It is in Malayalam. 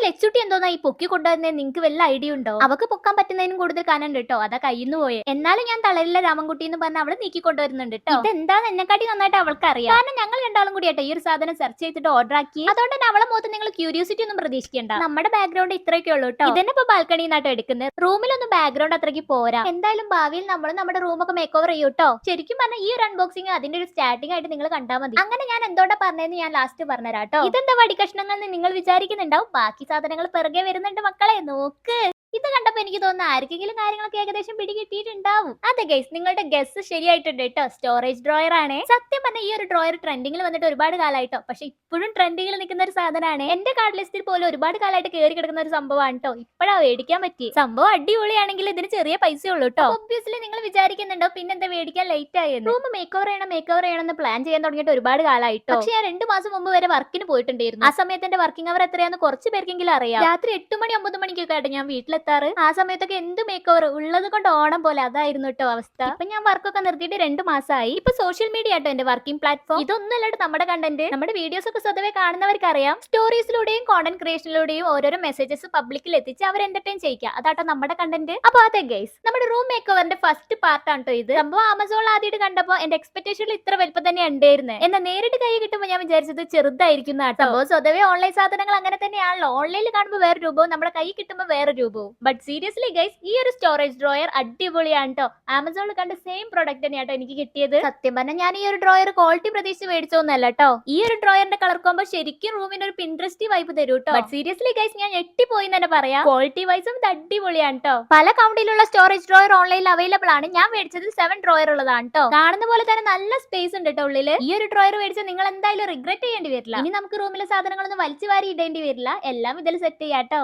ലച്ചുട്ടി എന്തോന്നാ ഈ പൊക്കി കൊണ്ടുവരുന്നേ? നിങ്ങക്ക് വല്ല ഐഡിയ ഉണ്ടോ? അവക്ക് പൊക്കാൻ പറ്റുന്നതിനും കൂടുതൽ കാനുണ്ട് കേട്ടോ. അതാ കയ്യിന്ന് പോയെ. എന്നാലും ഞാൻ തളരില്ല രാമൻകുട്ടി എന്ന് പറഞ്ഞ അവള് നീക്കി കൊണ്ടുവരുന്നുണ്ട് കേട്ടോ. ഇതെന്താന്ന് എന്നെക്കാട്ടി നന്നായിട്ട് അവൾക്ക് അറിയാം. കാരണം ഞങ്ങൾ രണ്ടാളും കൂടി ഈ ഒരു സാധനം സെർച്ച് ചെയ്തിട്ട് ഓർഡർ ആക്കി. അതുകൊണ്ട് തന്നെ അവളെ മുഖത്ത് നിങ്ങൾ ക്യൂരിയോസിറ്റി ഒന്നും പ്രതീക്ഷിക്കണ്ട. നമ്മുടെ ബാക്ക്ഗ്രൗണ്ട് ഇത്രയൊക്കെ ഉള്ളൂ കേട്ടോ. ഇതന്നെ ഇപ്പൊ ബാൽക്കണിന്നാട്ടോ എടുക്കുന്നത്. റൂമിലൊന്നും ബാക്ക്ഗ്രൗണ്ട് അത്രയ്ക്ക് പോരാ. എന്തായാലും ഭാവിയിൽ നമ്മൾ നമ്മുടെ റൂമൊക്കെ മേക്ക് ഓവർ ചെയ്യും കേട്ടോ. ശരിക്കും പറഞ്ഞാൽ ഈ ഒരു അൺബോക്സിംഗ് അതിന്റെ ഒരു സ്റ്റാർട്ടിംഗ് ആയിട്ട് നിങ്ങൾ കണ്ടാൽ മതി. അങ്ങനെ ഞാൻ എന്തോട്ടാ പറഞ്ഞതെന്ന് ഞാൻ ലാസ്റ്റ് പറഞ്ഞുതരാട്ടോ. ഇതെന്താ വടികഷ്ണങ്ങൾ എന്ന് നിങ്ങൾ വിചാരിക്കുന്നുണ്ടാവും. ബാക്കി സാധനങ്ങൾ പിറകെ വരുന്നുണ്ട് മക്കളെ, നോക്ക്. ഇത് കണ്ടപ്പോ എനിക്ക് തോന്നുന്നു ആർക്കെങ്കിലും കാര്യങ്ങളൊക്കെ ഏകദേശം പിടികിട്ടിയിട്ടുണ്ടാവും. അതെ ഗൈസ്, നിങ്ങളുടെ ഗസ് ശരിയായിട്ടുണ്ട് കേട്ടോ. സ്റ്റോറേജ് ഡ്രോയർ ആണ്. സത്യം പറഞ്ഞ ഈ ഒരു ഡ്രോയർ ട്രെൻഡിങ്ങിൽ വന്നിട്ട് ഒരുപാട് കാലമായിട്ടോ. പക്ഷെ ഇപ്പോഴും ട്രെൻഡിങ്ങിൽ നിൽക്കുന്ന ഒരു സാധനമാണ്. എന്റെ കാർഡ് ലിസ്റ്റിൽ പോലും ഒരുപാട് കാലമായിട്ട് കയറി കിടക്കുന്ന ഒരു സംഭവമാണ് കേട്ടോ. ഇപ്പോഴാ മേടിക്കാൻ പറ്റി. സംഭവം അടിപൊളിയാണെങ്കിൽ ഇതിന് ചെറിയ പൈസ ഉള്ളൂ കേട്ടോ. ഒബ്വിയസ്ലി നിങ്ങൾ വിചാരിക്കുന്നുണ്ടോ പിന്നെന്താ മേടിക്കാൻ ലേറ്റ് ആയെന്ന്. റൂം മേക്ക് ഓവർ ചെയ്യണം എന്ന് പ്ലാൻ ചെയ്യാൻ തുടങ്ങിയിട്ട് ഒരുപാട് കാലമായിട്ടോ. പക്ഷെ ഞാൻ 2 മാസം മുമ്പ് വരെ വർക്കിന് പോയിട്ടുണ്ടായിരുന്നു. ആ സമയത്ത് എന്റെ വർക്കിംഗ് അവർ എത്രയാന്ന് കുറച്ച് പേർക്കെങ്കിലും അറിയാം. രാത്രി 8 മണി 9 മണിക്കൊക്കെ ആയിട്ട് ഞാൻ വീട്ടിലെത്താറ്. ആ സമയത്തൊക്കെ എന്ത് മേക്ക് ഓവർ ഉള്ളത് കൊണ്ട് ഓണം പോലെ അതായിരുന്നു കേട്ടോ അവസ്ഥ. ഇപ്പൊ ഞാൻ വർക്കൊക്കെ നിർത്തിയിട്ട് 2 മാസമായി. ഇപ്പൊ സോഷ്യൽ മീഡിയ ആട്ടോ എന്റെ വർക്കിംഗ് പ്ലാറ്റ്ഫോം. ഇതൊന്നും അല്ലാണ്ട് നമ്മുടെ കണ്ടന്റ്, നമ്മുടെ വീഡിയോസ് ഒക്കെ സ്വതവേ കാണുന്നവർക്ക് അറിയാം. സ്റ്റോറീസിലൂടെയും കോണ്ടന്റ് ക്രിയേഷനിലൂടെയും ഓരോരോ മെസ്സേജസ് പബ്ലിക്കിൽ എത്തിച്ച് അവർ എന്റർടൈൻ ചെയ്യിക്കുക. അതാട്ടോ നമ്മുടെ കണ്ടന്റ്. അപ്പൊ അതെ ഗൈസ്, നമ്മുടെ റൂം മേക്ക് ഓവറിന്റെ ഫസ്റ്റ് പാർട്ട് ആണ് ഇത്. സംഭവം ആമസോൺ ആദ്യമായിട്ട് കണ്ടപ്പോ എന്റെ എക്സ്പെക്ടേഷനിൽ ഇത്ര വലുപ്പം തന്നെ ഉണ്ടായിരുന്നത്. എന്നാൽ നേരിട്ട് കൈ കിട്ടുമ്പോൾ ഞാൻ വിചാരിച്ചത് ചെറുതായിരിക്കും കേട്ടോ. സംഭവം സ്വതവേ ഓൺലൈൻ സാധനങ്ങൾ അങ്ങനെ തന്നെയാണല്ലോ. ഓൺലൈനിൽ കാണുമ്പോൾ വേറെ രൂപവും നമ്മുടെ കൈ കിട്ടുമ്പോൾ വേറെ രൂപവും. ബട്ട് സീരിയസ്ലി ഗൈസ്, ഈ ഒരു സ്റ്റോറേജ് ഡ്രോയർ അടിപൊളിയാണ് കേട്ടോ. ആമസോണിൽ കണ്ട സെയിം പ്രോഡക്റ്റ് തന്നെയാട്ടോ എനിക്ക് കിട്ടിയത്. സത്യം പറഞ്ഞാൽ ഞാൻ ഈ ഒരു ഡ്രോയർ ക്വാളിറ്റി പ്രതീക്ഷിച്ച് മേടിച്ചോന്നല്ല കേട്ടോ. ഈ ഒരു ഡ്രോയറിന്റെ കളർ കോമ്പോ ശരിക്കും റൂമിന് ഒരു പിൻട്രസ്റ്റി വൈബ് തരും കേട്ടോ. ബട്ട് സീരിയസ്ലി ഗൈസ്, ഞാൻ ഞെട്ടിപ്പോയി തന്നെ പറയാം. ക്വാളിറ്റി വൈസും ഇത് അടിപൊളിയാണ് കേട്ടോ. പല കൗണ്ടിലുള്ള സ്റ്റോറേജ് ഡ്രോയർ ഓൺലൈനിൽ അവൈലബിൾ ആണ്. ഞാൻ മേടിച്ചത് 7 ഡ്രോയർ ഉള്ളതാണ് കേട്ടോ. കാണുന്ന പോലെ തന്നെ നല്ല സ്പേസ് ഉണ്ട് കേട്ടോ ഉള്ളില്. ഈ ഒരു ഡ്രോയർ മേടിച്ചാൽ നിങ്ങൾ എന്തായാലും റിഗ്രറ്റ് ചെയ്യേണ്ടി വരില്ല. ഇനി നമുക്ക് റൂമിലെ സാധനങ്ങളൊന്നും വലിച്ചു വാരി ഇടേണ്ടി വരില്ല. എല്ലാം ഇതിൽ സെറ്റ് ചെയ്യാട്ടോ.